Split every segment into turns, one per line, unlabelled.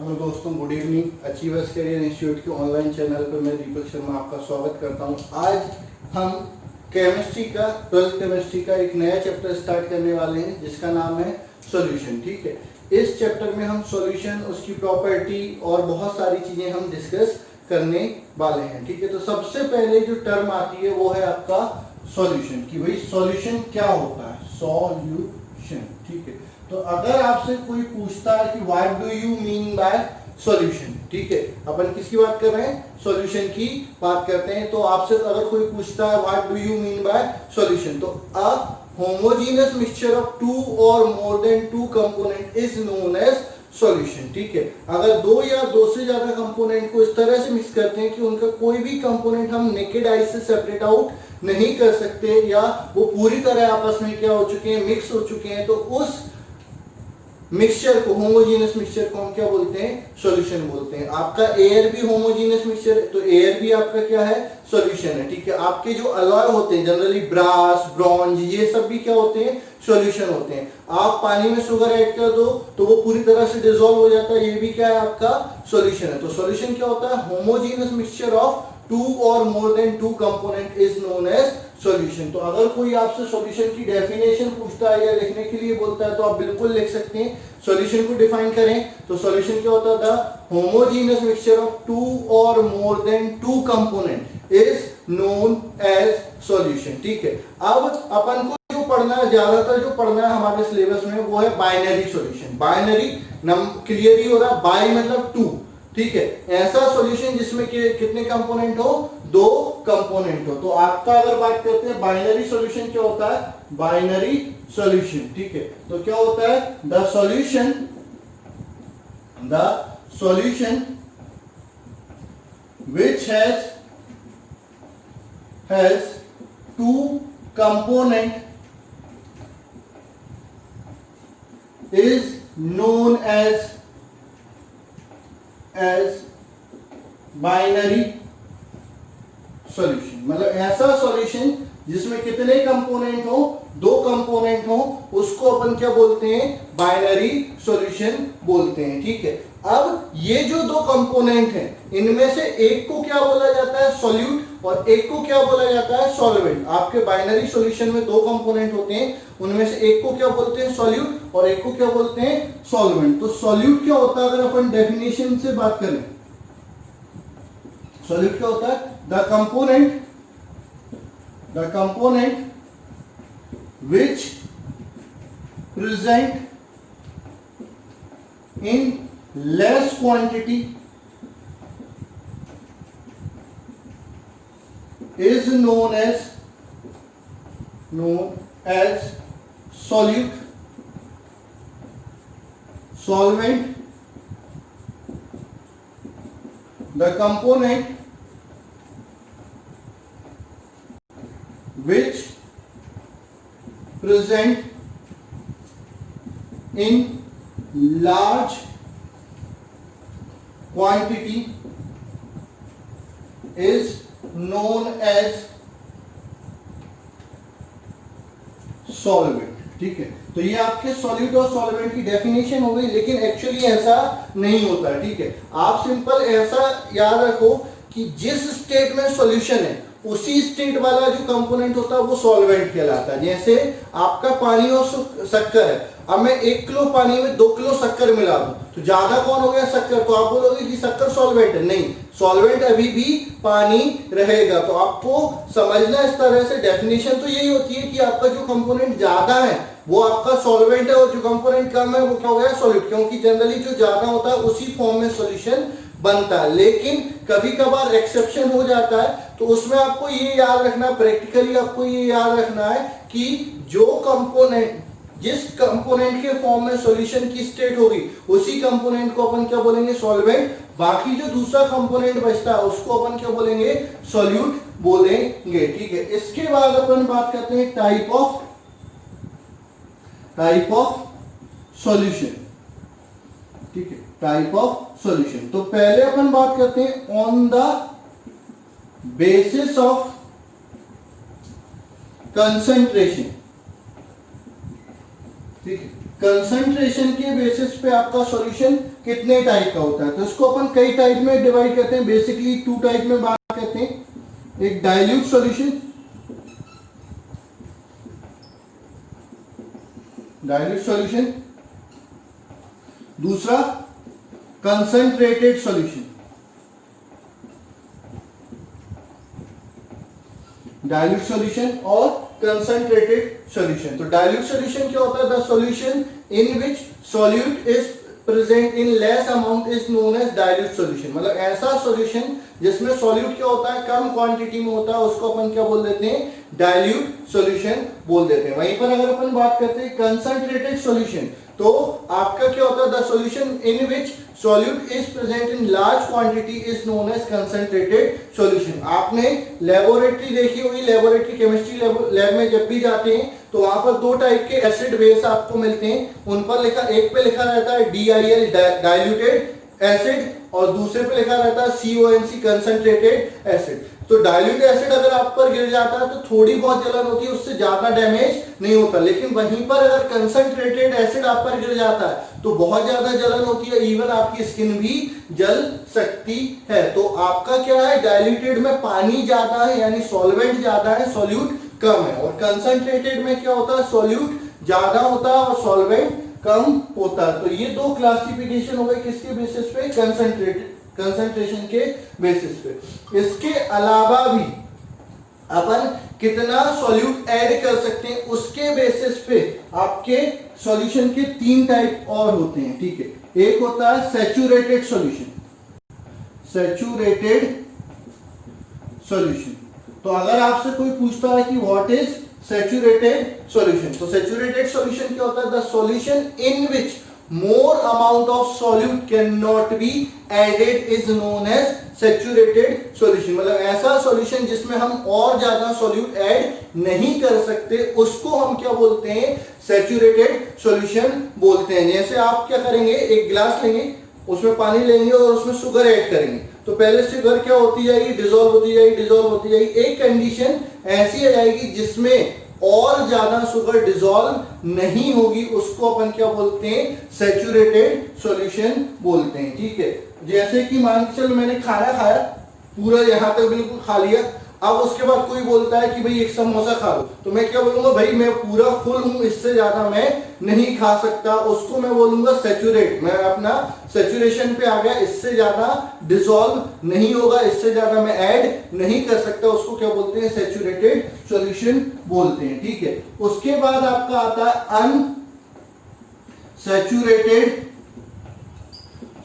Hello दोस्तों, good evening. Achievers career institute के online channel पर मैं दीपक शर्मा आपका स्वागत करता हूं। आज हम केमिस्ट्री का 12th केमिस्ट्री का एक नया चैप्टर स्टार्ट करने वाले हैं जिसका नाम है सॉल्यूशन। ठीक है, इस चैप्टर में हम सॉल्यूशन, उसकी प्रॉपर्टी और बहुत सारी चीजें हम डिस्कस करने वाले हैं। ठीक है, तो सबसे पहले जो टर्म आती है वो है आपका सॉल्यूशन, कि भाई सॉल्यूशन क्या होता है। सॉल्यूशन, ठीक है। तो अगर आपसे कोई पूछता है कि what do you mean by solution, ठीक है, अपन किसकी बात कर रहे हैं, सॉल्यूशन की बात करते हैं। तो आपसे अगर कोई पूछता है what do you mean by solution, तो a homogeneous mixture of two और more than two component is known as solution. ठीक है, अगर दो या दो से ज्यादा कंपोनेंट को इस तरह से मिक्स करते हैं कि उनका कोई भी कंपोनेंट हम नेकेड आई से सेपरेट आउट नहीं कर सकते, या वो पूरी तरह आपस में क्या हो चुके हैं, मिक्स हो चुके हैं, तो उस मिक्सचर को, होमोजेनियस मिक्सचर को हम क्या बोलते हैं, सॉल्यूशन बोलते हैं। आपका एयर भी होमोजेनियस मिक्सचर है, तो एयर भी आपका क्या है, सॉल्यूशन है। ठीक है, आपके जो अलॉय होते हैं जनरली ब्रास, ब्रॉन्ज, ये सब भी क्या होते हैं, सॉल्यूशन होते हैं। आप पानी में शुगर ऐड कर दो तो वो पूरी तरह से डिसॉल्व हो जाता है, ये भी क्या है, आपका सॉल्यूशन है। तो सॉल्यूशन क्या होता है, होमोजेनियस मिक्सचर ऑफ टू और more than two component is known as solution. तो अगर कोई आपसे सॉल्यूशन की डेफिनेशन पूछता है या लिखने के लिए बोलता है तो आप बिल्कुल लिख सकते हैं। सॉल्यूशन को डिफाइन करें तो सॉल्यूशन क्या होता था, होमोजेनियस मिक्सचर ऑफ टू और more than two component is known as solution. ठीक है, अब अपन को जो पढ़ना है, ज्यादातर जो पढ़ना है हमारे सिलेबस में वो है बाइनरी सॉल्यूशन। बाइनरी नम क्लियर ही हो रहा, बाई मतलब टू। ठीक है, ऐसा सॉल्यूशन जिसमें कितने कंपोनेंट हो, दो कंपोनेंट हो। तो आपका अगर बात करते हैं बाइनरी सॉल्यूशन क्या होता है, बाइनरी सॉल्यूशन। ठीक है, तो क्या होता है, the solution which has two component is known as binary solution. मतलब ऐसा सॉल्यूशन जिसमें कितने कंपोनेंट हो, दो कंपोनेंट हो, उसको अपन क्या बोलते हैं, बाइनरी सॉल्यूशन बोलते हैं। ठीक है, अब ये जो दो कंपोनेंट हैं इनमें से एक को क्या बोला जाता है, सॉल्यूट, और एक को क्या बोला जाता है, सॉल्वेंट। आपके बाइनरी सॉल्यूशन में दो कंपोनेंट होते हैं, उनमें से एक को क्या बोलते हैं, सॉल्यूट, और एक को क्या बोलते हैं, सॉल्वेंट। तो सॉल्यूट क्या होता है, अगर अपन डेफिनेशन से बात करें, सॉल्यूट क्या होता है, the component which present in less quantity is known as solute, solvent. The component which present in large quantity is known as solvent। ठीक है, तो ये आपके सॉल्यूट और सॉल्वेंट की डेफिनेशन हो गई, लेकिन एक्चुअली ऐसा नहीं होता है। ठीक है, आप सिंपल ऐसा याद रखो कि जिस स्टेट में सॉल्यूशन है उसी स्टेट वाला जो कंपोनेंट होता है वो सॉल्वेंट कहलाता है। जैसे आपका पानी और शक्कर है, अब मैं 1 किलो पानी में 2 किलो शक्कर मिला दूं तो ज्यादा कौन हो गया, शक्कर। तो आप बोलोगे कि शक्कर सॉल्वेंट है, नहीं, सॉल्वेंट अभी भी पानी रहेगा। तो आपको समझना इस तरह से, डेफिनेशन तो यही होती है कि आपका जो कंपोनेंट ज्यादा है वो आपका सॉल्वेंट है, और जो कंपोनेंट कम है वो क्या हो गया, सॉल्यूट। क्योंकि जनरली जो ज्यादा होता है उसी फॉर्म में सॉल्यूशन बनता है, लेकिन कभी कभार एक्सेप्शन हो जाता है। तो उसमें आपको ये याद रखना, प्रैक्टिकली आपको ये याद रखना है कि जो कंपोनेंट, जिस कंपोनेंट के फॉर्म में सॉल्यूशन की स्टेट होगी उसी कंपोनेंट को अपन क्या बोलेंगे, सॉल्वेंट। बाकी जो दूसरा कंपोनेंट बचता है उसको अपन क्या बोलेंगे, सॉल्यूट बोलेंगे। ठीक है, इसके बाद अपन बात करते हैं टाइप ऑफ सॉल्यूशन। ठीक है, टाइप ऑफ सॉल्यूशन। तो पहले अपन बात करते हैं on the basis of concentration. ठीक है, कंसंट्रेशन के बेसिस पे आपका सॉल्यूशन कितने टाइप का होता है। तो इसको अपन कई टाइप में डिवाइड करते हैं, बेसिकली 2 टाइप में बात करते हैं। एक डाइल्यूट सॉल्यूशन, दूसरा कंसंट्रेटेड सॉल्यूशन। डाइल्यूट सॉल्यूशन और कंसंट्रेटेड सॉल्यूशन। तो डाइल्यूट सॉल्यूशन क्या होता है? The solution in which solute is present in less amount is known as dilute solution. मतलब ऐसा सॉल्यूशन जिसमें सॉल्यूट क्या होता है, कम क्वांटिटी में होता है, उसको अपन क्या बोल देते हैं? डाइल्यूट सॉल्यूशन बोल देते हैं। वहीं पर अगर अपन बात करते हैं कंसंट्रेटेड सॉल्यूशन, तो आपका क्या होता है? The solution in which solute is present in large quantity is known as concentrated solution. आपने लेबोरेटरी देखी होगी, लेबोरेटरी केमिस्ट्री लैब में जब भी जाते हैं तो वहां पर 2 टाइप के एसिड बेस आपको मिलते हैं। उन पर लिखा, एक पे लिखा रहता है DIL डाइल्यूटेड एसिड और दूसरे पे लिखा रहता है CONC कंसंट्रेटेड एसिड। तो डाइल्यूट एसिड अगर आप पर गिर जाता है तो थोड़ी बहुत जलन होती है, उससे ज्यादा डैमेज नहीं होता। लेकिन वहीं पर अगर कंसंट्रेटेड एसिड आप पर गिर जाता है तो बहुत ज्यादा जलन होती है, इवन आपकी स्किन भी जल सकती है। तो आपका क्या है? डाइल्यूटेड में पानी ज्यादा है यानी सॉल्वेंट ज्यादा है, सॉल्यूट कम है। और कंसंट्रेटेड में क्या होता है? सॉल्यूट ज्यादा होता है और सॉल्वेंट कम होता है। तो ये 2 क्लासिफिकेशन हो गए, किसके बेसिस पे? कंसंट्रेशन के बेसिस पे। इसके अलावा भी अपन कितना सॉल्यूट ऐड कर सकते हैं उसके बेसिस पे आपके सॉल्यूशन के 3 टाइप और होते हैं, ठीक है। एक होता है सैचुरेटेड सॉल्यूशन। तो अगर आपसे कोई पूछता है कि व्हाट इज सैचुरेटेड सॉल्यूशन, तो सैचुरेटेड सॉल्यूशन क्या होता है? The solution in which more amount of solute cannot be added is known as saturated solution। मतलब ऐसा सॉल्यूशन जिसमें हम और ज्यादा सॉल्यूट ऐड नहीं कर सकते उसको हम क्या बोलते हैं? सैचुरेटेड सॉल्यूशन बोलते हैं। जैसे आप क्या करेंगे, एक गिलास लेंगे, उसमें पानी लेंगे और उसमें शुगर ऐड करेंगे, तो पहले शुगर क्या होती जाएगी? डिसॉल्व होती जाएगी। एक कंडीशन ऐसी आ जाएगी जिसमें और ज्यादा शुगर डिसॉल्व नहीं होगी, उसको अपन क्या बोलते हैं? सैचुरेटेड सॉल्यूशन बोलते हैं, ठीक है। जैसे कि मान के चलो मैंने खाया पूरा यहां तक बिल्कुल खा लिया, अब उसके बाद कोई बोलता है कि भाई एक समोसा खा लो, तो मैं क्या बोलूंगा? भाई मैं पूरा फुल हूं, इससे ज्यादा मैं नहीं खा सकता, उसको मैं बोलूंगा सैचुरेट। मैं अपना सैचुरेशन पे आ गया, इससे ज्यादा डिसॉल्व नहीं होगा, इससे ज्यादा मैं ऐड नहीं कर सकता, उसको क्या बोलते हैं? सैचुरेटेड सॉल्यूशन बोलते हैं, ठीक है। उसके बाद आपका आता है अनसैचुरेटेड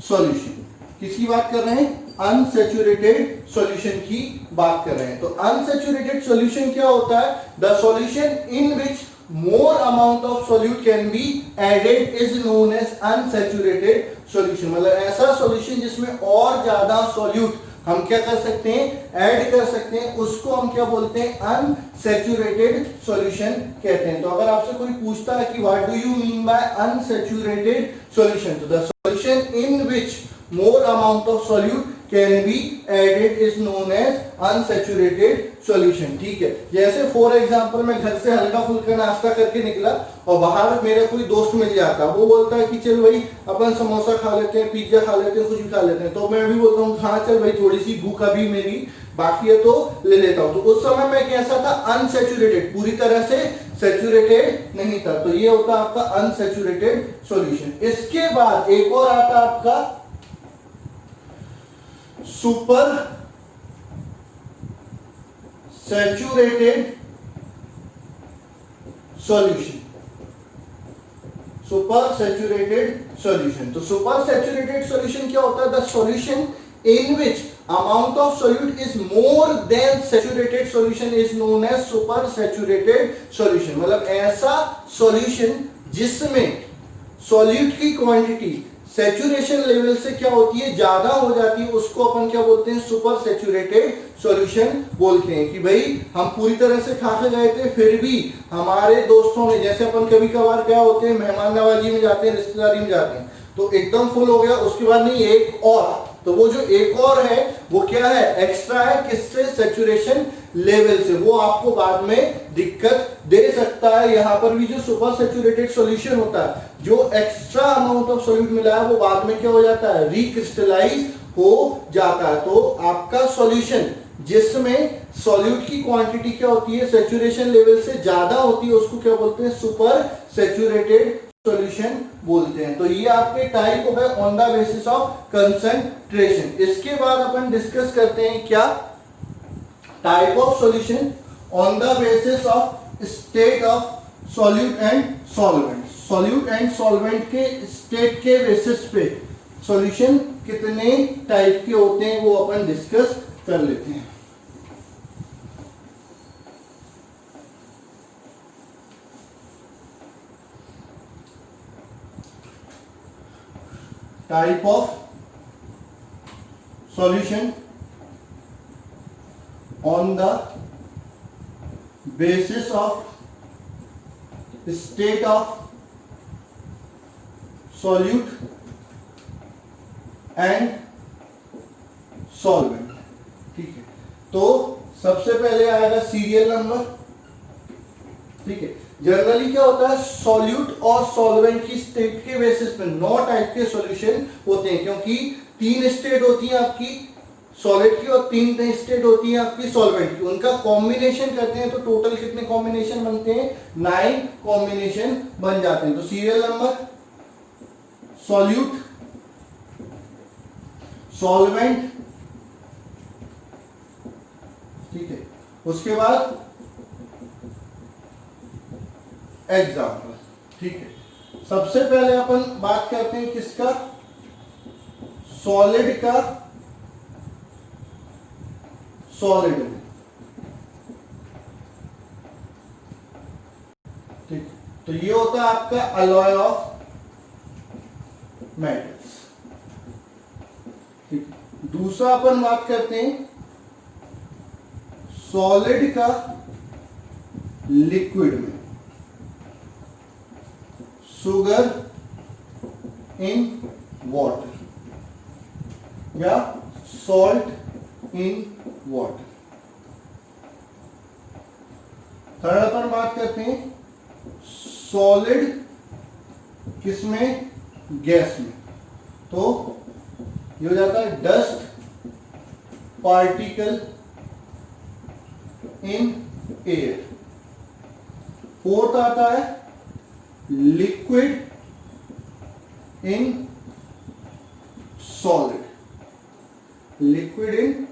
सॉल्यूशन। किसकी बात कर रहे हैं? अनसैचुरेटेड सॉल्यूशन की बात कर रहे हैं। तो अनसैचुरेटेड सॉल्यूशन क्या होता है? The solution in which more amount of solute can be added is known as unsaturated solution। मतलब ऐसा सॉल्यूशन जिसमें और ज्यादा सॉल्यूट हम क्या कर सकते हैं? ऐड कर सकते हैं, उसको हम क्या बोलते हैं? अनसैचुरेटेड सॉल्यूशन कहते हैं। तो अगर आपसे कोई पूछता है कि what do you mean by unsaturated solution, तो the solution in which more amount of solute can be added is known as unsaturated solution, ठीक है। जैसे फॉर एग्जांपल मैं घर से हल्का फुल्का नाश्ता करके निकला और बाहर मेरा कोई दोस्त मिल जाता, वो बोलता है कि चल भाई अपन समोसा खा लेते हैं, पिज्जा खा लेते हैं, कुछ भी खा लेते हैं, तो मैं भी बोलता हूँ हाँ चल भाई थोड़ी सी भूख अभी मेरी बाकी है तो ले लेता हूँ। तो उस समय मैं कैसा था? अनसैचुरेटेड, पूरी तरह से सैचुरेटेड नहीं था। तो ये होता आपका अनसैचुरेटेड सॉल्यूशन। इसके बाद एक और आता आपका super saturated solution. Super saturated solution. तो सुपर सैचुरेटेड सॉल्यूशन क्या होता है? The solution in which amount of solute is more than saturated solution is known as super saturated solution। मतलब ऐसा सॉल्यूशन जिसमें सॉल्यूट की क्वांटिटी सैचुरेशन लेवल से क्या होती है? ज्यादा हो जाती है, उसको अपन क्या बोलते हैं? सुपर सैचुरेटेड सॉल्यूशन बोलते हैं। कि भाई हम पूरी तरह से खा के गए थे, फिर भी हमारे दोस्तों में, जैसे अपन कभी कभार क्या होते हैं, मेहमान नवाजी में जाते हैं, रिश्तेदारी में जाते हैं, तो एकदम फुल हो गया, उसके बाद नहीं एक और तो वो जो एक और है वो क्या है, एक्स्ट्रा है, किससे, सैचुरेशन लेवल से, वो आपको बाद में दिक्कत दे सकता है। यहां पर भी जो सुपर सैचुरेटेड सॉल्यूशन होता है, जो एक्स्ट्रा अमाउंट ऑफ सॉल्यूट मिला है वो बाद में क्या हो जाता है, रिक्रिस्टलाइज हो जाता है। तो आपका सॉल्यूशन जिसमें सॉल्यूट की क्वांटिटी क्या होती है, सैचुरेशन लेवल से ज्यादा होती है, उसको क्या बोलते हैं, सुपर सैचुरेटेड सॉल्यूशन बोलते हैं। तो ये आपके टाइप हो गए on the basis of concentration. इसके बाद अपन डिस्कस करते हैं क्या, type of solution on the basis of state of solute and solvent. Solute and solvent के स्टेट के बेसिस पे सॉल्यूशन कितने टाइप के होते हैं वो अपन डिस्कस कर लेते हैं। Type of solution on the basis of state of solute and solvent. ठीक है, तो सबसे पहले आएगा सीरियल नंबर। ठीक है, जनरली क्या होता है, सॉल्यूट और सॉल्वेंट की स्टेट के बेसिस पे 9 टाइप के सॉल्यूशन होते हैं, क्योंकि 3 स्टेट होती है आपकी सॉलिड की और 3 स्टेट होती है आपकी सॉल्वेंट की, उनका कॉम्बिनेशन करते हैं तो टोटल कितने कॉम्बिनेशन बनते हैं, 9 कॉम्बिनेशन बन जाते हैं। तो सीरियल नंबर, सॉल्यूट, सॉल्वेंट, ठीक है, उसके बाद एग्जाम्पल। ठीक है, सबसे पहले अपन बात करते हैं किसका, सॉलिड का, सॉलिड में। ठीक, तो ये होता है आपका अलॉय ऑफ मेटल्स। ठीक, दूसरा अपन बात करते हैं सॉलिड का लिक्विड में, सुगर इन वाटर या सॉल्ट इन वाटर। थर्ड अपन बात करते हैं सॉलिड किसमें, गैस में, तो ये हो जाता है dust particle in air. Fourth आता है liquid in solid, liquid in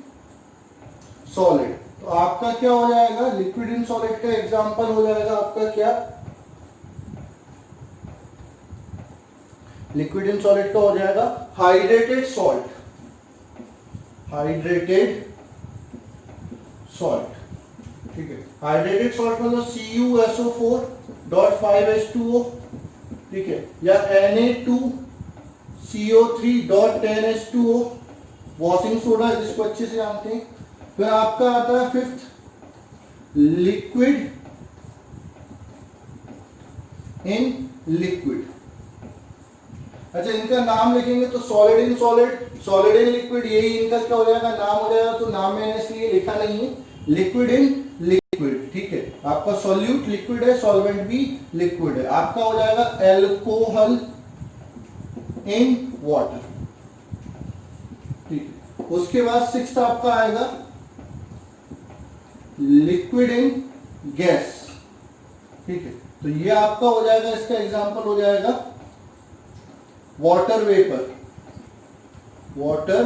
solid. तो आपका क्या हो जाएगा, लिक्विड इन सॉलिड का एग्जांपल हो जाएगा आपका क्या, लिक्विड इन सॉलिड का हो जाएगा हाइड्रेटेड सॉल्ट, हाइड्रेटेड सॉल्ट। ठीक है, हाइड्रेटेड सॉल्ट मतलब CuSO4.5H2O, ठीक है, या Na2CO3.10H2O, वॉशिंग सोडा जिसको अच्छे से जानते हैं। फिर आपका आता है फिफ्थ लिक्विड इन लिक्विड। अच्छा, इनका नाम लिखेंगे तो solid in solid, solid in liquid, यही इनका क्या हो जाएगा, नाम हो जाएगा। तो नाम मैंने इसलिए लिखा नहीं है, लिक्विड इन लिक्विड। ठीक है, आपका सॉल्यूट लिक्विड है, सॉल्वेंट भी लिक्विड है। आपका हो जाएगा एल्कोहल इन वाटर। ठीक है, उसके बाद सिक्स्थ आपका आएगा लिक्विड इन गैस। ठीक है, तो ये आपका हो जाएगा, इसका एग्जांपल हो जाएगा water vapour, water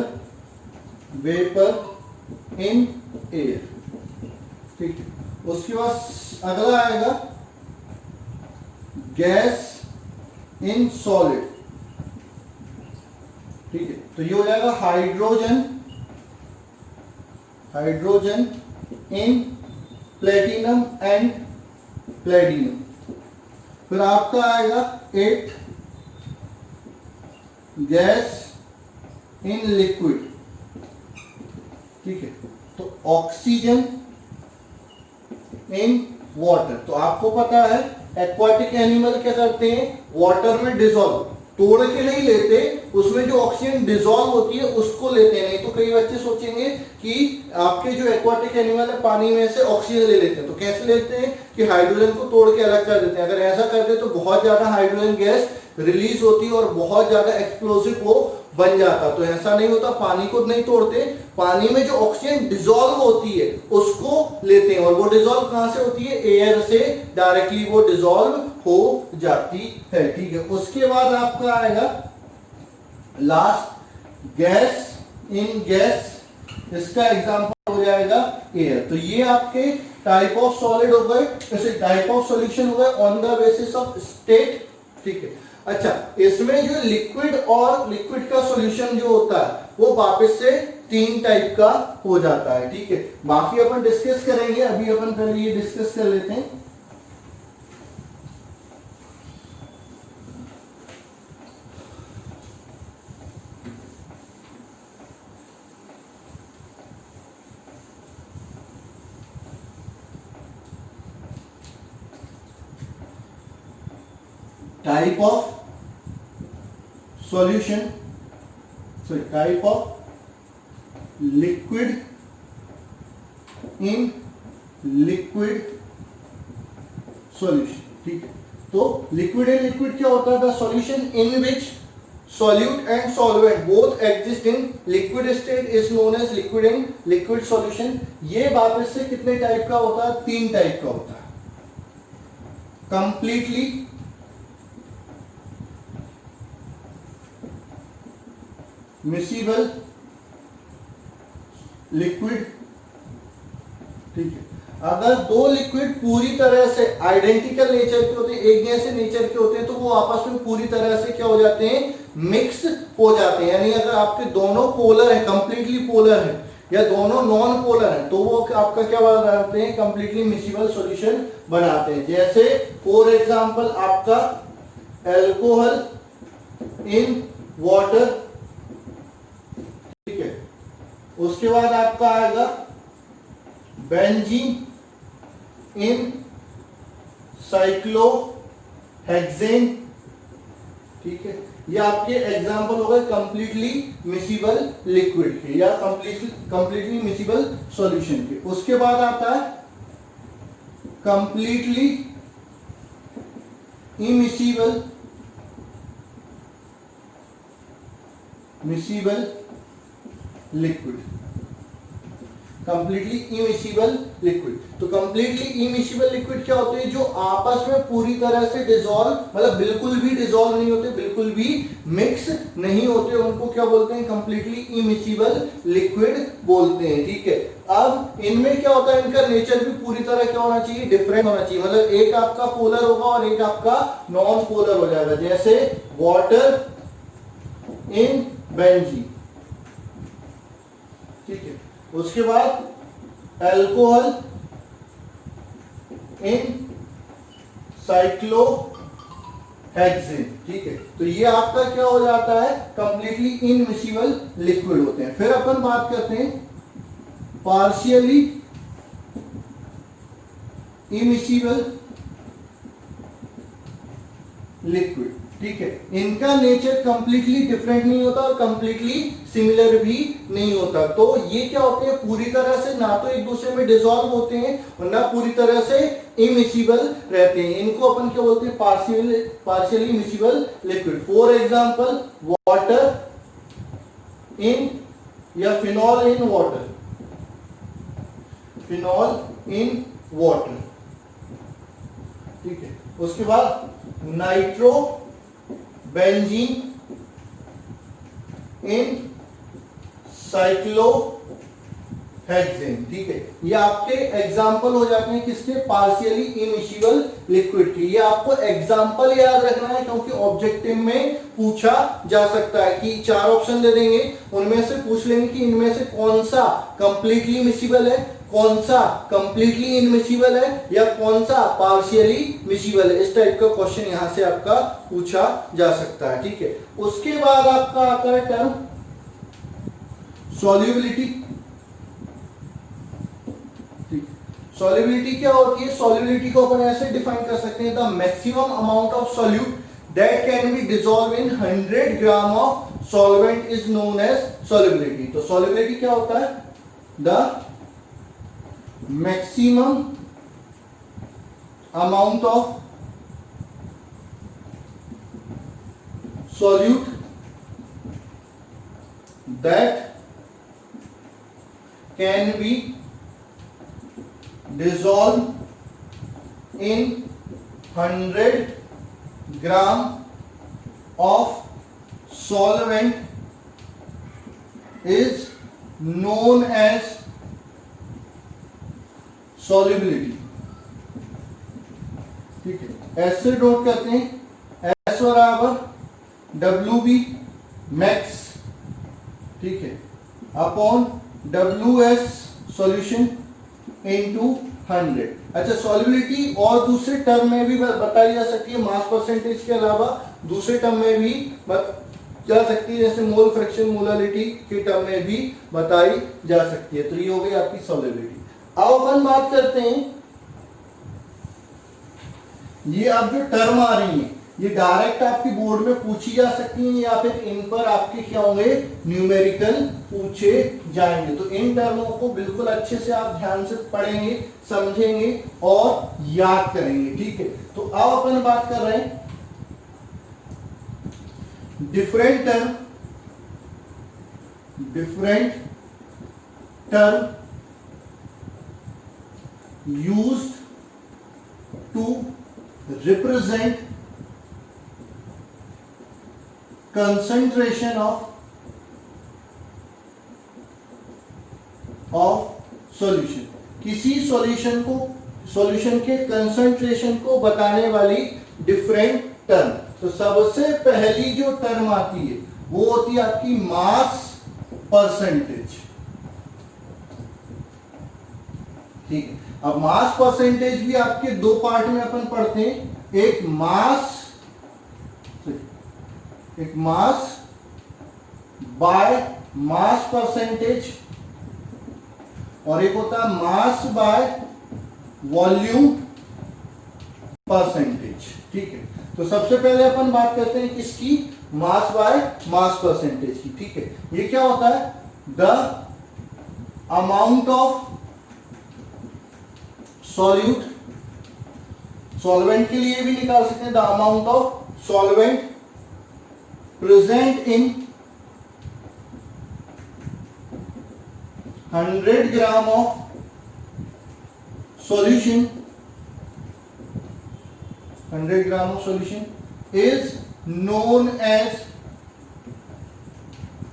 vapour in air. ठीक है, उसके बाद अगला आएगा गैस इन सॉलिड। ठीक है, तो ये हो जाएगा hydrogen, hydrogen in platinum and platinum. फिर आपका आएगा 8 गैस इन लिक्विड। ठीक है, तो ऑक्सीजन इन वाटर। तो आपको पता है एक्वाटिक एनिमल क्या करते हैं, वाटर में डिसॉल्व, तोड़ के नहीं लेते, उसमें जो ऑक्सीजन डिसॉल्व होती है उसको लेते हैं। नहीं तो कई बच्चे सोचेंगे कि आपके जो एक्वाटिक एनिमल है पानी में से ऑक्सीजन ले लेते हैं, तो कैसे लेते हैं कि हाइड्रोजन को तोड़ के अलग कर देते हैं। अगर ऐसा करते तो बहुत ज्यादा हाइड्रोजन गैस रिलीज होती और बहुत ज्यादा एक्सप्लोसिव वो बन जाता। तो ऐसा नहीं होता, पानी को नहीं तोड़ते, पानी में जो ऑक्सीजन डिसॉल्व होती है उसको लेते हैं। और वो डिसॉल्व कहां से होती है? एयर से डायरेक्टली वो डिसॉल्व हो जाती है। ठीक है, उसके बाद आपका आएगा लास्ट गैस इन गैस, इसका एग्जांपल हो जाएगा एयर। तो ये आपके टाइप ऑफ सॉलिड हो गए, जैसे टाइप ऑफ सॉल्यूशन हो गए on the basis of state. ठीक है, अच्छा इसमें जो लिक्विड और लिक्विड का सॉल्यूशन जो होता है वो वापस से 3 टाइप का हो जाता है। ठीक है, बाकी अपन डिस्कस करेंगे, अभी अपन पहले ये डिस्कस कर लेते हैं। Type of solution, sorry, type of liquid in liquid solution। ठीक है, तो liquid in liquid क्या होता है? The solution in which solute and solvent both exist in liquid state is known as liquid in liquid solution। ये वापस से कितने टाइप का होता है? 3 टाइप का होता है। Completely miscible liquid. ठीक है, अगर 2 लिक्विड पूरी तरह से आइडेंटिकल नेचर के होते हैं, एक जैसे नेचर के होते हैं, तो वो आपस में पूरी तरह से क्या हो जाते हैं? मिक्स हो जाते हैं। यानी अगर आपके दोनों पोलर है, कंप्लीटली पोलर है, या दोनों नॉन पोलर है, तो वो आपका क्या बनाते हैं? कंप्लीटली मिसिबल सॉल्यूशन बनाते हैं। जैसे फॉर एग्जांपल आपका एल्कोहल इन वाटर। ठीक है, उसके बाद आपका आएगा बेंजीन इन साइक्लोहेक्सेन। ठीक है, ये आपके एग्जांपल हो गए कंप्लीटली मिसिबल लिक्विड के या कंप्लीटली मिसिबल सॉल्यूशन के। उसके बाद आता है completely immiscible liquid. Completely immiscible liquid, तो कंप्लीटली इमिसिबल लिक्विड क्या होते हैं? जो आपस में पूरी तरह से डिसॉल्व, मतलब बिल्कुल भी डिसॉल्व नहीं होते, बिल्कुल भी मिक्स नहीं होते, उनको क्या बोलते हैं? कंप्लीटली इमिसिबल लिक्विड बोलते हैं। ठीक है, अब इनमें क्या होता है? इनका नेचर भी पूरी तरह क्या होना चाहिए? डिफरेंट होना चाहिए। मतलब एक आपका पोलर होगा और एक आपका नॉन पोलर हो जाएगा। जैसे वाटर इन बेंजीन। ठीक है, उसके बाद एल्कोहल इन साइक्लोहेक्सेन। ठीक है, तो ये आपका क्या हो जाता है? कंप्लीटली इनमिसिबल लिक्विड होते हैं। फिर अपन बात करते हैं पार्शियली इमिसिबल लिक्विड। ठीक है, इनका नेचर कंप्लीटली डिफरेंट नहीं होता और कंप्लीटली सिमिलर भी नहीं होता। तो ये क्या होते हैं? पूरी तरह से ना तो एक दूसरे में डिसॉल्व होते हैं और ना पूरी तरह से इमिसिबल रहते हैं। इनको अपन क्या बोलते हैं? Partially immiscible liquid. For example water in या phenol in water. Phenol in water. ठीक है, उसके बाद नाइट्रो बेंजीन इन साइक्लोहेक्सेन। ठीक है, ये आपके एग्जाम्पल हो जाते हैं किसके? पार्शियली इमिसिबल लिक्विड के। ये आपको एग्जाम्पल याद रखना है क्योंकि ऑब्जेक्टिव में पूछा जा सकता है कि 4 ऑप्शन दे देंगे, उनमें से पूछ लेंगे कि इनमें से कौन सा कंप्लीटली मिसिबल है, कौन सा कंप्लीटली इनमिसिबल है, या कौन सा पार्शियली मिसिबल है। इस टाइप का क्वेश्चन यहां से आपका पूछा जा सकता है। ठीक है, उसके बाद आपका आता है टर्म सॉल्युबिलिटी। सॉल्युबिलिटी क्या होती है? सॉल्युबिलिटी को अपन ऐसे डिफाइन कर सकते हैं, the maximum amount of solute that can be dissolved in 100 gram of solvent is known as solubility. तो solubility क्या होता है? The maximum amount of solute that can be dissolved in 100 gram of solvent is known as solubility. ठीक है, S से note करते हैं, S बराबर WB मैक्स, ठीक है, अपॉन WS सॉल्यूशन इनटू 100. अच्छा, सॉल्युबिलिटी और दूसरे टर्म में भी बताई जा सकती है, मास परसेंटेज के अलावा दूसरे टर्म में भी जा सकती है, जैसे मोल फ्रैक्शन, मोलालिटी के टर्म में भी बताई जा सकती है. तो ये हो गई आपकी सॉल्युबिलिटी. अब अपन बात करते हैं, ये अब जो टर्म आ रही है ये डायरेक्ट आपकी बोर्ड में पूछी जा सकती है या फिर इन पर आपके क्या होंगे, न्यूमेरिकल पूछे जाएंगे. तो इन टर्मों को बिल्कुल अच्छे से आप ध्यान से पढ़ेंगे, समझेंगे और याद करेंगे. ठीक है, तो अब अपन बात कर रहे हैं different term used to represent concentration of solution. किसी सॉल्यूशन के कंसंट्रेशन को बताने वाली डिफरेंट टर्म. तो सबसे पहली जो टर्म आती है वो होती है आपकी मास परसेंटेज. ठीक है, अब मास परसेंटेज भी आपके दो पार्ट में अपन पढ़ते हैं, एक मास बाय मास परसेंटेज और एक होता है मास बाय वॉल्यूम परसेंटेज. ठीक है, तो सबसे पहले अपन बात करते हैं किसकी, मास बाय मास परसेंटेज की. ठीक है, ये क्या होता है, the amount of solute, solvent के लिए भी निकाल सकते हैं, the amount of solvent present in 100 gram of solution, 100 gram of solution is known as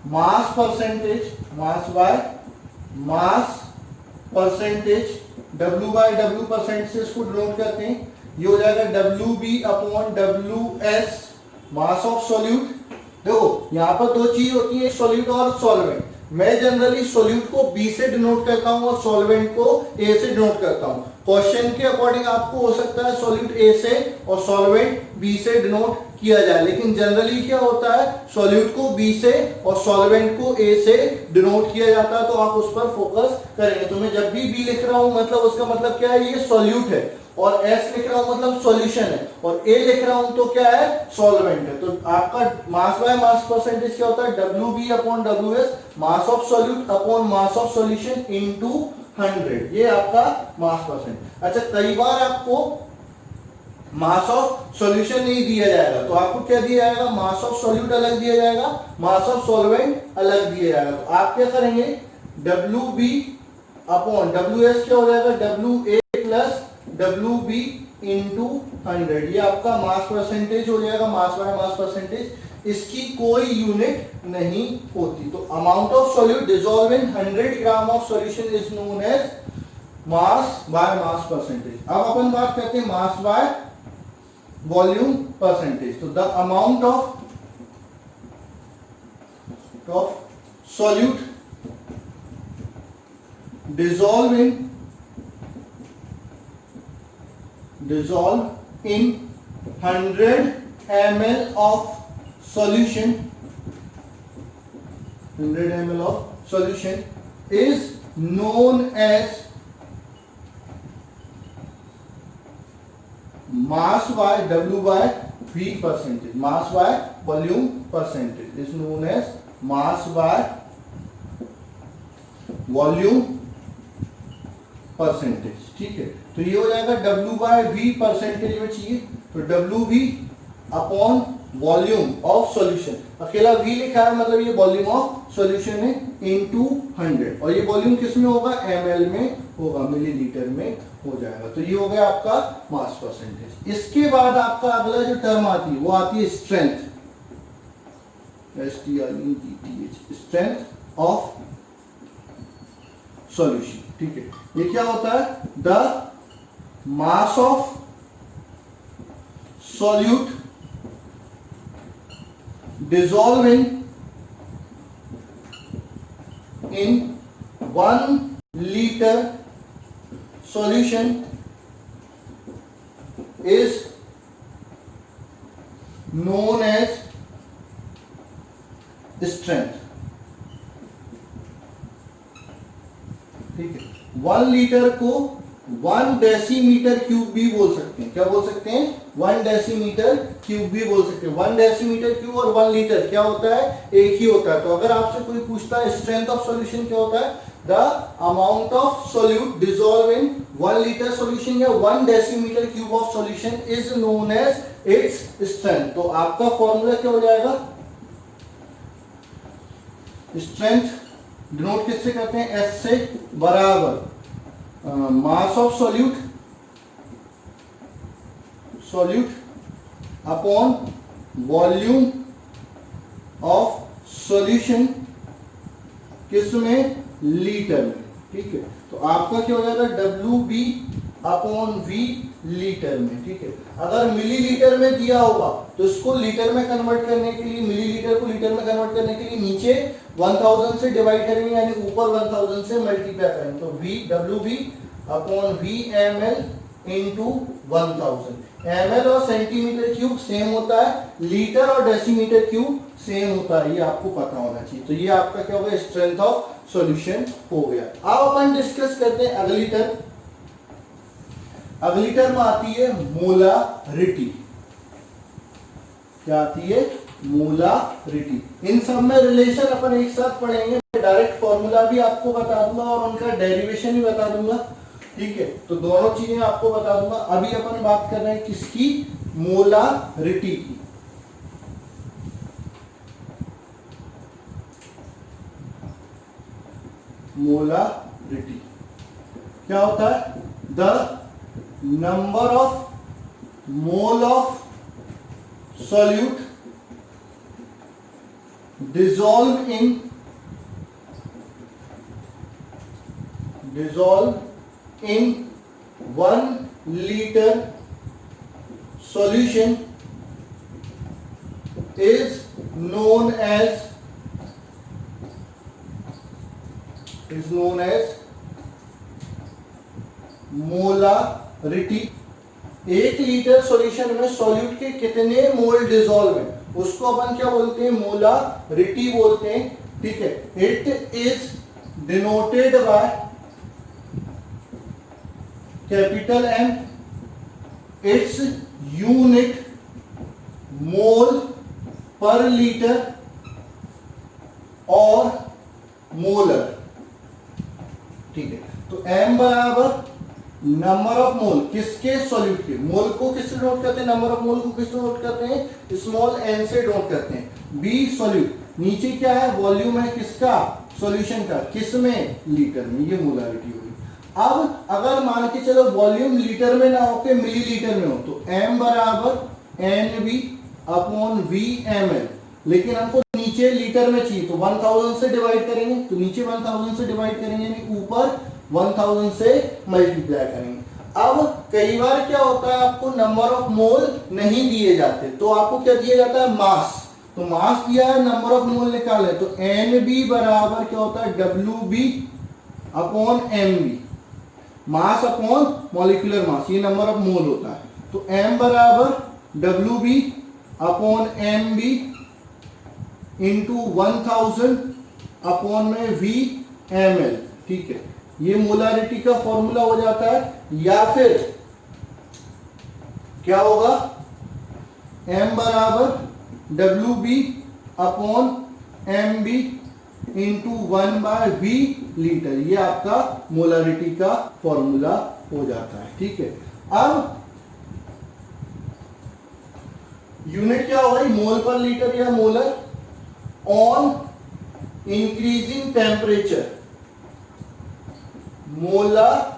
mass percentage, mass by mass percentage. W by W percent से इसको डिनोट करते हैं, ये हो जाएगा WB upon WS mass of solute. देखो यहाँ पर दो चीज होती है, सॉल्यूट और सॉल्वेंट. मैं जनरली सॉल्यूट को B से डिनोट करता हूँ और सॉल्वेंट को A से डिनोट करता हूँ. क्वेश्चन के अकॉर्डिंग आपको हो सकता है सॉल्यूट A से और सॉल्वेंट B से डिनोट किया जाए, लेकिन जनरली क्या होता है, सॉल्यूट को B से और सॉल्वेंट को A से डिनोट किया जाता है. तो आप उस पर फोकस करेंगे. तो मैं जब भी B लिख रहा हूं मतलब उसका मतलब क्या है, ये सॉल्यूट है, और S लिख रहा हूं मतलब सॉल्यूशन है, और A लिख रहा हूं तो क्या है, सॉल्वेंट है. तो आपका मास बाय मास परसेंटेज क्या होता है, WB upon WS mass of solute upon mass of solution into 100. ये आपका मास परसेंट. अच्छा, कई बार आपको मास ऑफ सॉल्यूशन नहीं दिया जाएगा, तो आपको क्या दिया जाएगा, मास ऑफ सॉल्यूट अलग दिया जाएगा, मास ऑफ सॉल्वेंट अलग दिया जाएगा. तो आप क्या करेंगे, WB अपॉन WS क्या हो जाएगा, WA प्लस WB इंटू 100. ये आपका मास परसेंटेज हो जाएगा, मास बाय मास परसेंटेज. इसकी कोई यूनिट नहीं होती. तो amount of solute dissolve in 100 gram of solution is known as mass by mass percentage. अब अपन बात करते हैं मास बाय वॉल्यूम परसेंटेज. तो the amount of solute dissolve in 100 ml of solution, 100 ml of solution is known as mass by W by V percentage, mass by volume percentage is known as mass by volume percentage. ठीक है, तो ये हो जाएगा W bye V percentage में चाहिए, तो WV upon volume of solution, अकेला V लिखा है मतलब ये वॉल्यूम ऑफ सॉल्यूशन है, इनटू 100, और ये वॉल्यूम किस में होगा, ml में होगा, मिलीलीटर में हो जाएगा। तो ये हो गया आपका मास परसेंटेज। इसके बाद आपका अगला जो टर्म आती है वो आती है strength, STRENGTH, strength of solution. ठीक है, ये क्या होता है, the mass of solute dissolving in 1 liter solution is known as strength। ठीक है, 1 लीटर को 1 डेसीमीटर क्यूब भी बोल सकते हैं, क्या बोल सकते हैं, 1 डेसीमीटर क्यूब भी बोल सकते हैं। 1 डेसीमीटर क्यूब और 1 लीटर क्या होता है, एक ही होता है। तो अगर आपसे कोई पूछता है स्ट्रेंथ ऑफ सॉल्यूशन क्या होता है, the amount of solute dissolve in 1 litre solution या 1 decimetre cube of solution is known as it's strength. तो आपका फॉर्मूला क्या हो जाएगा, स्ट्रेंथ डिनोट किससे करते हैं, एस से, बराबर मास of solute upon volume of solution किस में, लीटर में। ठीक है, तो आपका क्या हो जाएगा, WB अपॉन V लीटर में। ठीक है, अगर मिलीलीटर में दिया होगा तो इसको लीटर में कन्वर्ट करने के लिए, मिलीलीटर को लीटर में कन्वर्ट करने के लिए नीचे 1000 से डिवाइड करेंगे, यानी ऊपर 1000 से मल्टीप्लाई करेंगे, तो WB upon VML into 1000। ml और सेंटीमीटर क्यूब सेम होता है, लीटर और डेसीमीटर क्यूब सेम होता है, ये आपको पता होना चाहिए। तो ये आपका क्या होगा, स्ट्रेंथ ऑफ सॉल्यूशन हो गया। अब अपन डिस्कस करते हैं अगली टर्म। अगली टर्म आती है मोलारिटी। क्या आती है, मोलारिटी। इन सब में रिलेशन अपन एक साथ पढ़ेंगे, डायरेक्ट फॉर्मूला भी आपको बता दूंगा और उनका डेरिवेशन भी बता दूंगा। ठीक है, तो दोनों चीजें आपको बता दूंगा। अभी अपन बात कर रहे हैं किसकी, मोलारिटी की। मोलारिटी क्या होता है, the number of mole of solute dissolve in 1 liter solution is known as molarity. 1 litre solution में सॉल्यूट के कितने मोल डिसॉल्व है उसको अपन क्या बोलते हैं, मोलारिटी बोलते हैं। ठीक है, it is denoted by capital M, its unit mole पर लीटर और मोलर। ठीक है, तो M बराबर नंबर ऑफ मोल किसके, सॉल्यूट के। मोल को किससे नोट करते हैं, नंबर ऑफ मोल को किससे नोट करते हैं, स्मॉल n से नोट करते हैं। B सॉल्यूट, नीचे क्या है, वॉल्यूम है किसका, सॉल्यूशन का, किसमें, लीटर में, ये मोलारिटी होगी। अब अगर मान के चलो वॉल्यूम लीटर में ना होके मिलीलीटर में हो, तो M बराबर NV अपॉन VML, लेकिन हमको नीचे लीटर में चाहिए, तो 1000 से डिवाइड करेंगे, तो नीचे 1000 से डिवाइड करेंगे, यानी ऊपर 1000 से मल्टीप्लाई करेंगे। अब कई बार क्या होता है, आपको नंबर ऑफ मोल नहीं दिए जाते, तो आपको क्या दिया जाता है, मास। तो मास दिया है, नंबर ऑफ मोल निकाले, तो NB बराबर क्या होता है, WB upon MB, mass upon molecular मास, ये नंबर ऑफ मोल होता है। तो M बराबर WB upon MB into 1000 upon में VML। ठीक है, ये मोलारिटी का फॉर्मूला हो जाता है। या फिर क्या होगा, m बराबर W B upon M B into 1/v litre, ये आपका मोलारिटी का फॉर्मूला हो जाता है। ठीक है, अब यूनिट क्या होगा, मोल पर लीटर या molar. On increasing temperature molarity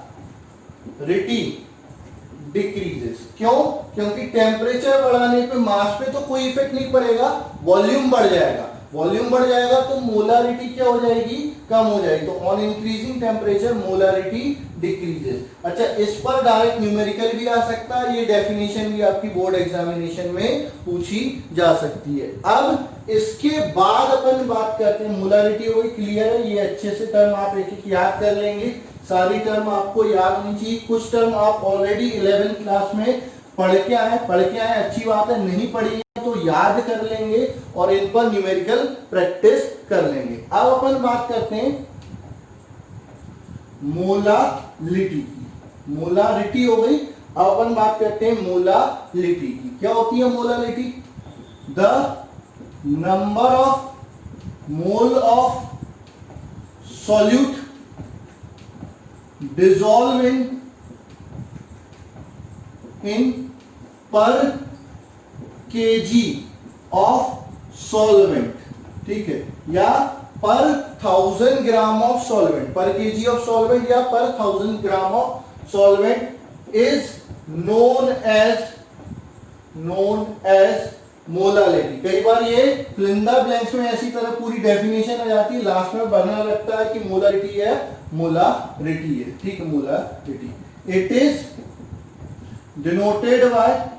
decreases. क्यों? क्योंकि टेम्परेचर बढ़ाने पे मास पे तो कोई इफेक्ट नहीं पड़ेगा, वॉल्यूम बढ़ जाएगा। वॉल्यूम बढ़ जाएगा तो मोलारिटी क्या हो जाएगी, कम हो जाएगी। तो on increasing temperature molarity decreases. अच्छा, इस पर डायरेक्ट न्यूमेरिकल भी आ सकता है, ये डेफिनेशन भी आपकी बोर्ड एग्जामिनेशन में पूछी जा सकती है। अब इसके बाद अपन बात करते हैं, मोलारिटी हो गई, क्लियर है। ये अच्छे से टर्म आप एक एक याद कर लेंगे, सारी टर्म आपको याद होनी चाहिए। कुछ टर्म आप ऑलरेडी 11th क्लास में पढ़ के आए, अच्छी बात है। नहीं पढ़ी तो याद कर लेंगे और इन पर न्यूमेरिकल प्रैक्टिस कर लेंगे। अब अपन बात करते हैं मोलारिटी की। मोलारिटी हो गई, अब अपन बात करते हैं मोलारिटी की। क्या होती है molarity? The number of mole of solute dissolve in per KG of solvent. ठीक है, या per 1000 gram of solvent, per KG of solvent या per 1000 gram of solvent is known as molarity. कई बार ये फिलिंदा ब्लैंक्स में ऐसी तरह पूरी डेफिनेशन आ जाती है, लास्ट में बनना लगता है कि मोलारिटी है, मोलारिटी है। ठीक है, molarity it is denoted by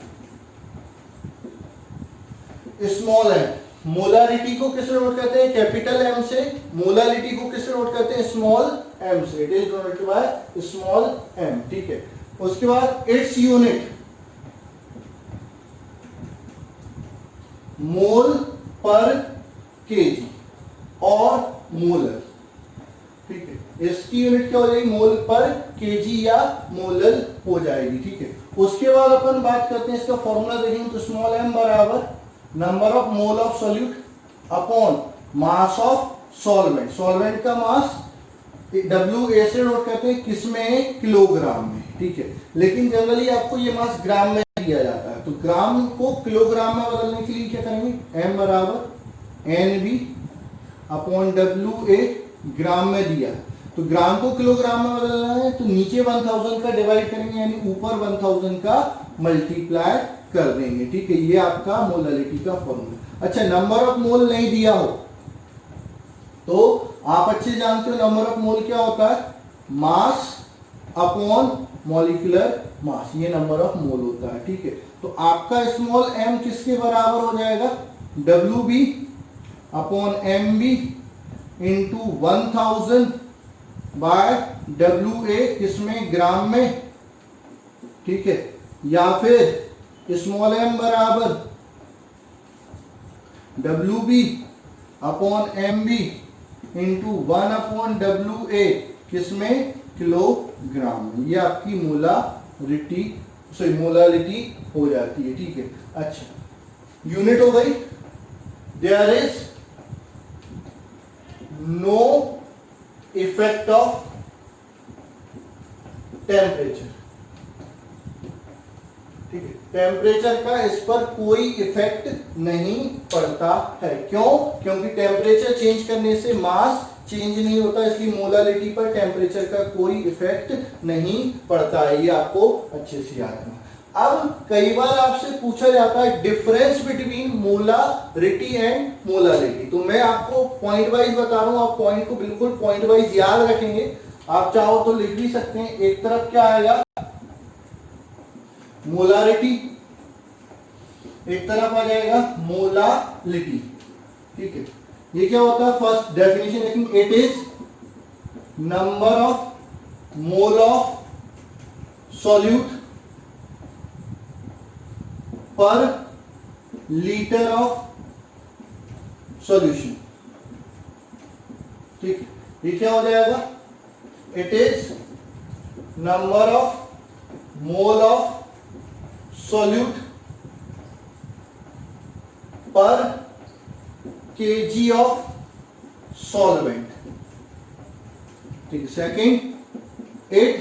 small M. Molarity को किससे नोट करते हैं? कैपिटल एम से। मोलारिटी को किससे नोट करते हैं? स्मॉल एम से। It is denoted by small M. ठीक है, उसके बाद इट्स यूनिट मोल पर केजी और मोलर। ठीक है, इसकी यूनिट क्या हो जाएगी? मोल पर केजी या मोलर हो जाएगी। ठीक है, उसके बाद अपन बात करते हैं, इसका फॉर्मूला देखेंगे तो स्मॉल एम बराबर number of mole of solute upon mass of solvent. Solvent का मास डब्ल्यू ए से नोट करते हैं, किसमें? किलोग्राम में। ठीक है, लेकिन जनरली आपको ये मास ग्राम में दिया जाता है, तो ग्राम को किलोग्राम में बदलने के लिए क्या करेंगे? एम बराबर N B upon W A, gram में दिया तो ग्राम को किलोग्राम में बदलना है, तो नीचे 1000 का डिवाइड करेंगे, यानी ऊपर 1000 का मल्टीप्लाई कर देंगे। ठीक है, ये आपका मोलारिटी का फॉर्मूला। अच्छा, नंबर ऑफ मोल नहीं दिया हो तो आप अच्छे जानते हो नंबर ऑफ मोल क्या होता है? मास अपॉन मॉलिक्यूलर मास, ये नंबर ऑफ मोल होता है। ठीक है, तो आपका स्मॉल एम किसके बराबर हो जाएगा? W B upon M B into 1000 by W A, किसमें? ग्राम में। ठीक है, या फिर स्मॉल एम बराबर W B upon M B into 1 upon W A, किसमें? किलोग्राम में। ये आपकी मोलारिटी हो जाती है। ठीक है, अच्छा, यूनिट हो गई। There is no effect of temperature. ठीक है, टेम्परेचर का इस पर कोई इफेक्ट नहीं पड़ता है। क्यों? क्योंकि टेम्परेचर चेंज करने से मास चेंज नहीं होता, इसलिए मोलारिटी पर टेम्परेचर का कोई इफेक्ट नहीं पड़ता है। ये आपको अच्छे से याद रखना। अब कई बार आपसे पूछा जाता है difference between molarity and molarity, तो मैं आपको पॉइंट वाइज बता रहा हूं, आप पॉइंट को बिल्कुल पॉइंट वाइज याद रखेंगे। आप चाहो तो लिख भी सकते हैं। एक तरफ क्या आएगा? मोलारिटी, एक तरफ आ जाएगा मोलारिटी। ठीक है, ये क्या होता है? फर्स्ट डेफिनेशन लिखेंगे, it is number of mole of solute पर लीटर ऑफ सॉल्यूशन। ठीक, ये क्या हो जाएगा? It is number of mole of solute पर kg ऑफ सॉल्वेंट। ठीक है। Second, it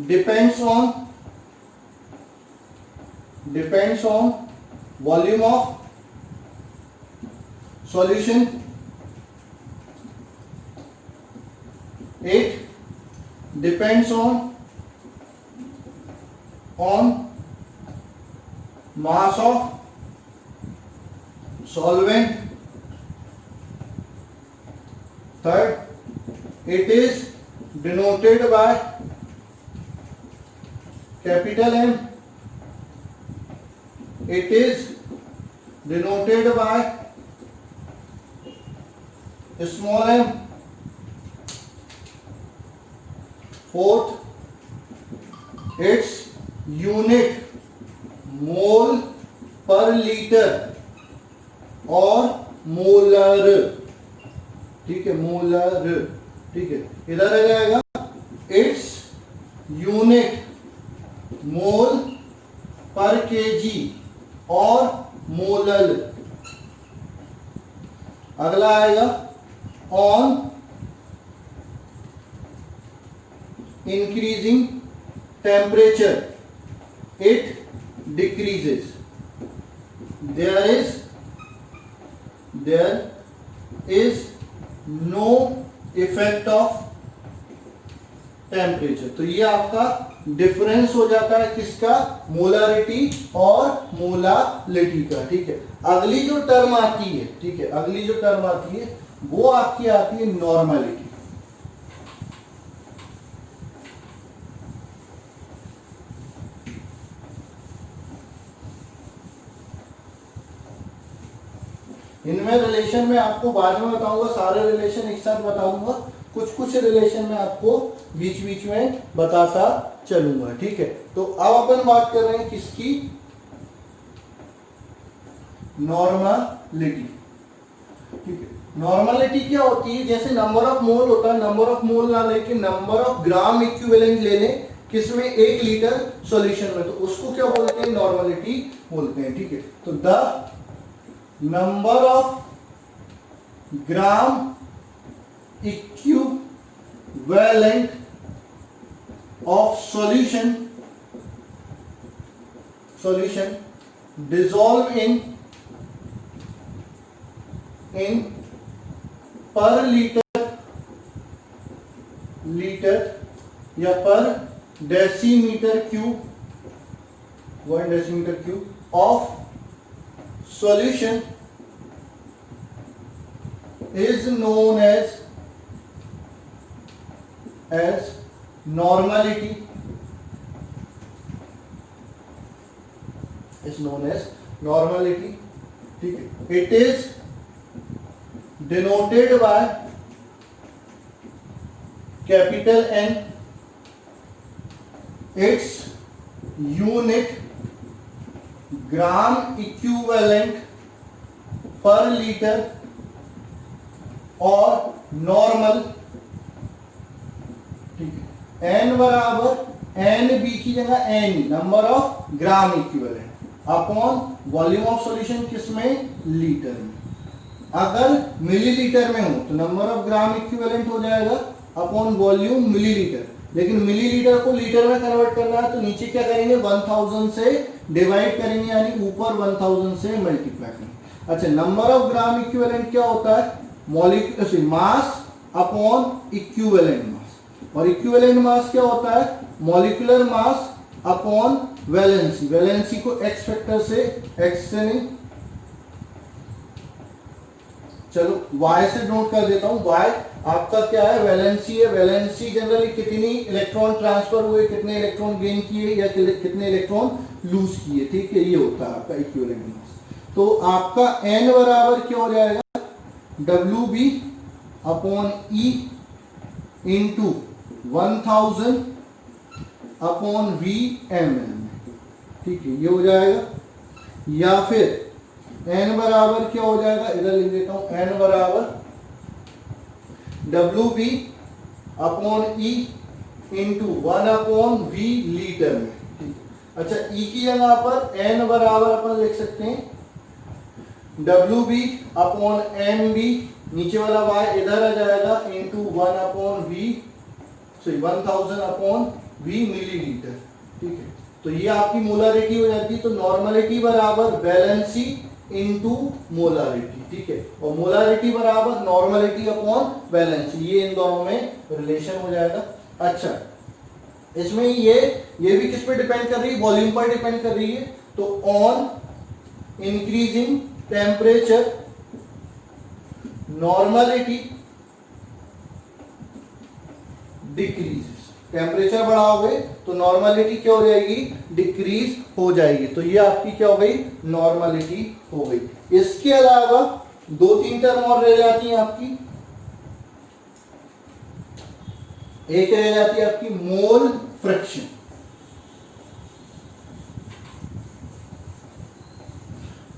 depends on volume of solution. It depends on mass of solvent। Third, it is denoted by capital M। it is denoted by small m। Fourth, its unit mole पर litre और molar. ठीक है, molar. ठीक है, इधर आ जाएगा its unit mole पर केजी और मोलर। अगला आएगा on increasing temperature it decreases। there is no effect of temperature। तो ये आपका डिफरेंस हो जाता है किसका, मोलारिटी और मोलालिटी का। ठीक है, अगली जो टर्म आती है, ठीक है, अगली जो टर्म आती है वो आपकी आती है नॉर्मलिटी। इनमें रिलेशन में आपको बाद में बताऊंगा, सारे रिलेशन एक साथ बताऊंगा, कुछ रिलेशन में आपको बीच बीच में बताता चलूंगा। ठीक है, तो अब अपन बात कर रहे हैं किसकी, नॉर्मलिटी। ठीक है, नॉर्मलिटी क्या होती है, जैसे नंबर ऑफ मोल होता है, नंबर ऑफ मोल ना लेके नंबर ऑफ ग्राम इक्विवेलेंट ले लें, किसमें, 1 लीटर सॉल्यूशन में, तो उसको क्या बोलते हैं, नॉर्मलिटी बोलते हैं। ठीक है, तो the number of gram equivalent of solution dissolve in per liter या पर decimetre cube 1 decimetre cube of solution is known as normality। is known as normality। ठीक है, it is denoted by capital N। its unit gram equivalent per litre और normal. ठीक है, N बराबर N B की जगह N, number of gram equivalent upon volume of solution किसमें, litre में। अगर मिलीलीटर में हो तो नंबर ऑफ ग्राम इक्विवेलेंट हो जाएगा अपॉन वॉल्यूम मिलीलीटर, लेकिन मिलीलीटर को लीटर में कन्वर्ट करना है तो नीचे क्या करेंगे, 1000 से डिवाइड करेंगे, यानी ऊपर 1000 से मल्टीप्लाई करेंगे। अच्छा, नंबर ऑफ ग्राम इक्विवेलेंट क्या होता है, molecular mass upon equivalent mass, और इक्विवेलेंट मास क्या होता है, molecular mass upon valency. Valency को एक्स फैक्टर से, एक्स से नहीं, चलो वाई से नोट कर देता हूं। वाई आपका क्या है, वैलेंसी है। वैलेंसी जनरली कितनी इलेक्ट्रॉन ट्रांसफर हुए, कितने इलेक्ट्रॉन गेन किए या कितने इलेक्ट्रॉन लूज किए। ठीक है, ये होता है आपका इक्विवेलेंट मास। तो आपका एन बराबर क्या हो जाएगा, W B upon E into 1000 upon V M L. ठीक है, ये हो जाएगा। या फिर एन बराबर क्या हो जाएगा, इधर लिख देता हूं, एन बराबर W B upon E into 1 upon V litre में। ठीक, अच्छा, ई की जगह पर एन बराबर अपन लिख सकते हैं W B upon M B, नीचे वाला y इधर आ जाएगा into 1 upon V, sorry 1000 upon V millilitre. ठीक है, तो ये आपकी मोलारिटी हो जाती है। तो नॉर्मलिटी बराबर बैलेंसी इंटू मोलारिटी। ठीक है, और मोलारिटी बराबर नॉर्मलिटी अपॉन बैलेंसी, ये इन दोनों में रिलेशन हो जाएगा। अच्छा, इसमें ये भी किस पे डिपेंड कर रही है? वॉल्यूम पर डिपेंड कर रही है। तो on increasing temperature normality decrease. Temperature बढ़ाओगे तो नॉर्मलिटी क्या हो जाएगी? डिक्रीज हो जाएगी। तो ये आपकी क्या हो गई? नॉर्मलिटी हो गई। इसके अलावा 2-3 टर्म और रह जाती हैं आपकी। एक रह जाती है आपकी मोल फ्रिक्शन।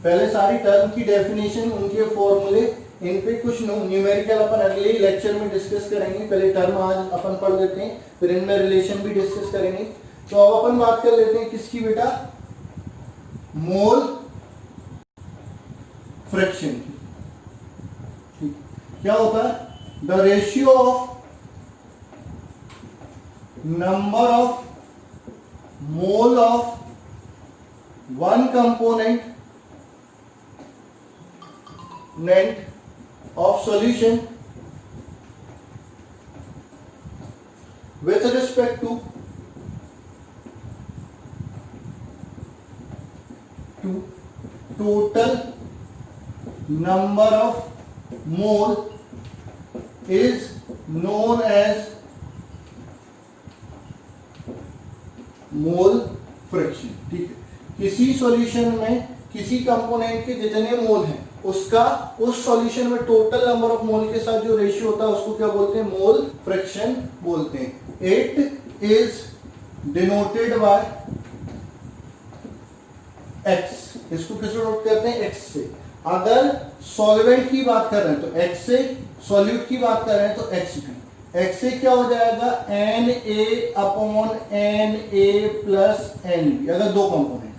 पहले सारी टर्म की डेफिनेशन, उनके फॉर्मूले, इन पे कुछ न्यूमेरिकल अपन अगले लेक्चर में डिस्कस करेंगे। पहले टर्म आज अपन पढ़ लेते हैं, फिर इनमें रिलेशन भी डिस्कस करेंगे। तो अब अपन बात कर लेते हैं किसकी बेटा? मोल फ्रिक्शन की। क्या होता है? The ratio of number of mole of one component of solution with respect to total number of mole is known as mole fraction. ठीक है, किसी सॉल्यूशन में किसी कंपोनेंट के जितने मोल हैं उसका उस सॉल्यूशन में टोटल नंबर ऑफ मोल के साथ जो रेशियो होता है उसको क्या बोलते हैं? मोल फ्रिक्शन बोलते हैं। It is denoted bye x. इसको किससे नोट करते हैं? एक्स से। अगर सॉल्वेंट की बात कर रहे हैं तो एक्स से, सॉल्यूट की बात कर रहे हैं तो एक्स भी। एक्स से क्या हो जाएगा? N A upon N A plus N B. अगर 2 कंपोनेंट है,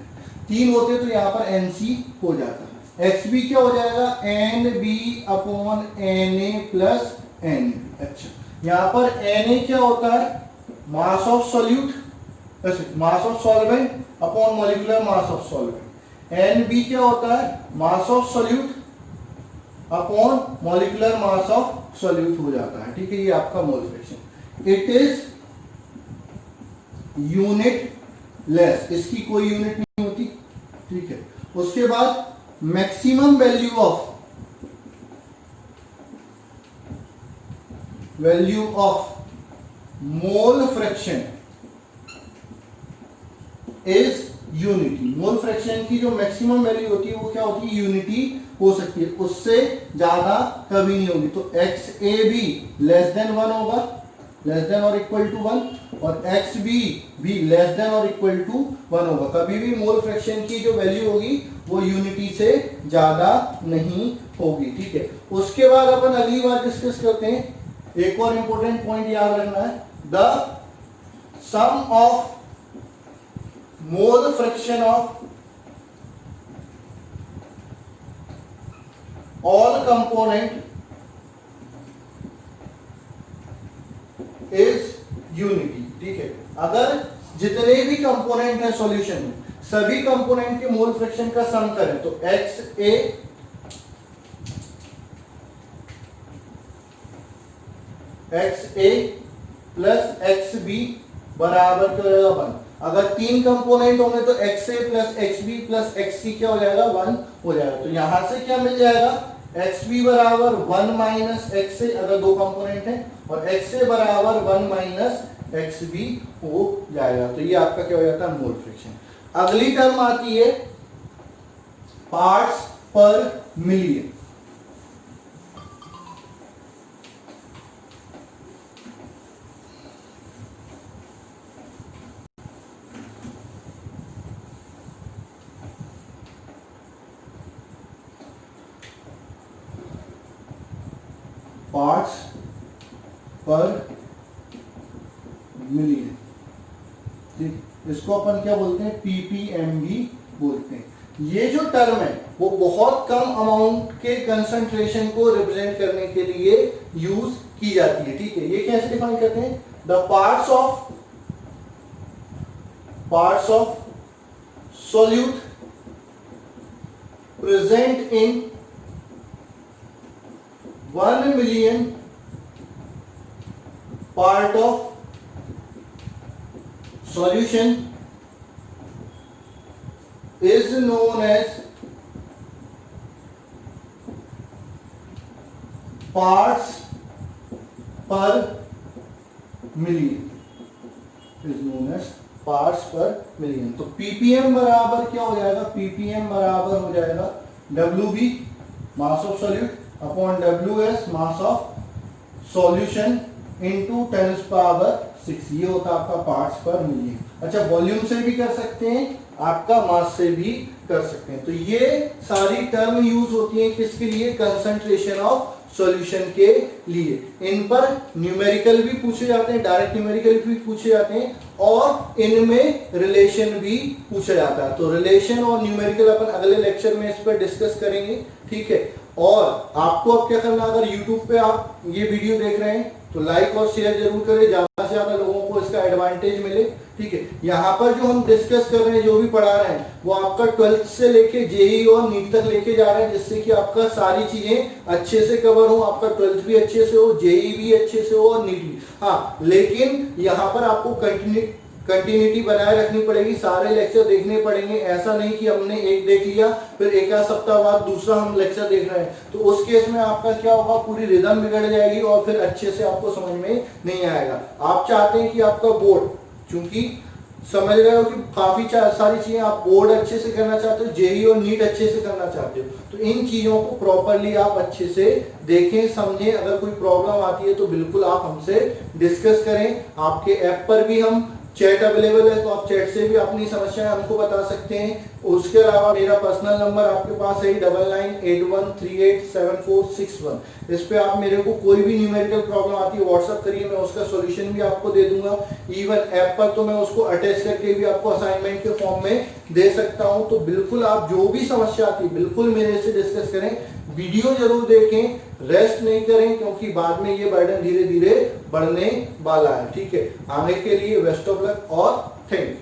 3 होते तो यहां पर एन सी हो जाता है। एक्स बी क्या हो जाएगा? N B upon N A plus N B. अच्छा, यहां पर एन ए क्या होता है? Mass of solute, mass of solvent upon molecular mass of solvent. N B क्या होता है? Mass of solute upon molecular mass of solute हो जाता है। ठीक है, ये आपका mole fraction. It is unitless, इसकी कोई यूनिट नहीं होती। ठीक है, उसके बाद maximum value of mole fraction is unity. Mole fraction की जो मैक्सिमम वैल्यू होती है वो क्या होती है? यूनिटी हो सकती है, उससे ज्यादा कभी नहीं होगी। तो X A be less than 1 होगा, लेस देन और इक्वल टू 1, और एक्स बी भी लेस देन और इक्वल टू 1 होगा। कभी भी मोल फ्रैक्शन की जो वैल्यू होगी वो यूनिटी से ज्यादा नहीं होगी। ठीक है, उसके बाद अपन अगली बार डिस्कस करते हैं। एक और इंपॉर्टेंट पॉइंट याद रखना है, the sum of mole fraction of all component is unity। ठीक है, अगर जितने भी कंपोनेंट हैं सॉल्यूशन में, सभी कंपोनेंट के मोल फ्रैक्शन का सम करें तो X A plus X B बराबर क्या हो जाएगा? 1। अगर 3 कंपोनेंट होंगे तो X A plus X B plus X C क्या हो जाएगा? 1 हो जाएगा। तो यहां से क्या मिल जाएगा? एक्स बी बराबर 1 माइनस एक्स ए, अगर 2 कंपोनेंट है, और एक्स ए बराबर 1 माइनस एक्स बी हो जाएगा। तो ये आपका क्या हो जाता है? Mole fraction. अगली टर्म आती है पार्ट्स पर मिलियन। पार्ट्स पर मिलियन। ठीक, इसको अपन क्या बोलते हैं? पीपीएम भी बोलते हैं। ये जो टर्म है वो बहुत कम अमाउंट के कंसंट्रेशन को रिप्रेजेंट करने के लिए यूज की जाती है। ठीक है, ये कैसे डिफाइन करते हैं? The parts of solute present in 1 million part of solution is known as parts per million, is known as parts पर मिलियन। तो ppm बराबर क्या हो जाएगा? ppm बराबर हो जाएगा WB mass of solute upon WS mass of solution into 10⁻⁶। ये होता है आपका पार्ट्स पर मिलियन। अच्छा, वॉल्यूम से भी कर सकते हैं, आपका मास से भी कर सकते हैं। तो ये सारी टर्म यूज होती है किसके लिए? कंसंट्रेशन ऑफ सॉल्यूशन के लिए। इन पर न्यूमेरिकल भी पूछे जाते हैं, डायरेक्ट न्यूमेरिकल भी पूछे जाते हैं, और इनमें रिलेशन भी पूछा जाता है। तो रिलेशन और न्यूमेरिकल अपन अगले लेक्चर में इस पर डिस्कस करेंगे। ठीक है, और आपको अब क्या करना, अगर YouTube पे आप ये वीडियो देख रहे हैं तो लाइक और शेयर जरूर करें, ज्यादा से ज्यादा लोगों को इसका एडवांटेज मिले। ठीक है, यहाँ पर जो हम डिस्कस कर रहे हैं, जो भी पढ़ा रहे हैं, वो आपका 12th से लेके जेईई और नीट तक लेके जा रहे हैं, जिससे कि आपका सारी चीजें अच्छे से कवर हो, आपका 12th भी अच्छे से हो, जेईई भी अच्छे से हो और नीट भी। हाँ, लेकिन यहाँ पर आपको कंटिन्यूटी बनाए रखनी पड़ेगी, सारे लेक्चर देखने पड़ेंगे। ऐसा नहीं कि हमने एक देख लिया फिर एक आध सप्ताह बाद दूसरा हम लेक्चर देख रहे हैं, तो उस केस में आपका क्या होगा, पूरी रिदम बिगड़ जाएगी और फिर अच्छे से आपको समझ में नहीं आएगा। आप चाहते हैं कि आपका बोर्ड, चूंकि समझ रहे हो कि काफी सारी चीजें आप बोर्ड अच्छे से करना चाहते हो, जेईई और नीट अच्छे से करना चाहते हो, तो इन चीजों को प्रॉपरली आप अच्छे से देखें, समझें। अगर कोई प्रॉब्लम आती है तो बिल्कुल आप हमसे डिस्कस करें। आपके ऐप पर भी हम चैट अवेलेबल है, तो आप चैट से भी अपनी समस्याएं हमको बता सकते हैं। उसके अलावा मेरा पर्सनल नंबर आपके पास है 9981387461। इस पे आप मेरे को कोई भी न्यूमेरिकल प्रॉब्लम आती है व्हाट्सएप करिए, मैं उसका सॉल्यूशन भी आपको दे दूंगा। इवन ऐप पर तो मैं उसको अटैच करके भी आपको असाइनमेंट के फॉर्म में दे सकता हूं। तो बिल्कुल आप जो भी समस्या आती है बिल्कुल मेरे से डिस्कस करें, वीडियो जरूर देखें, रेस्ट नहीं करें, क्योंकि बाद में ये बर्डन धीरे धीरे बढ़ने वाला है। ठीक है, आगे के लिए बेस्ट ऑफ लक और थैंक यू।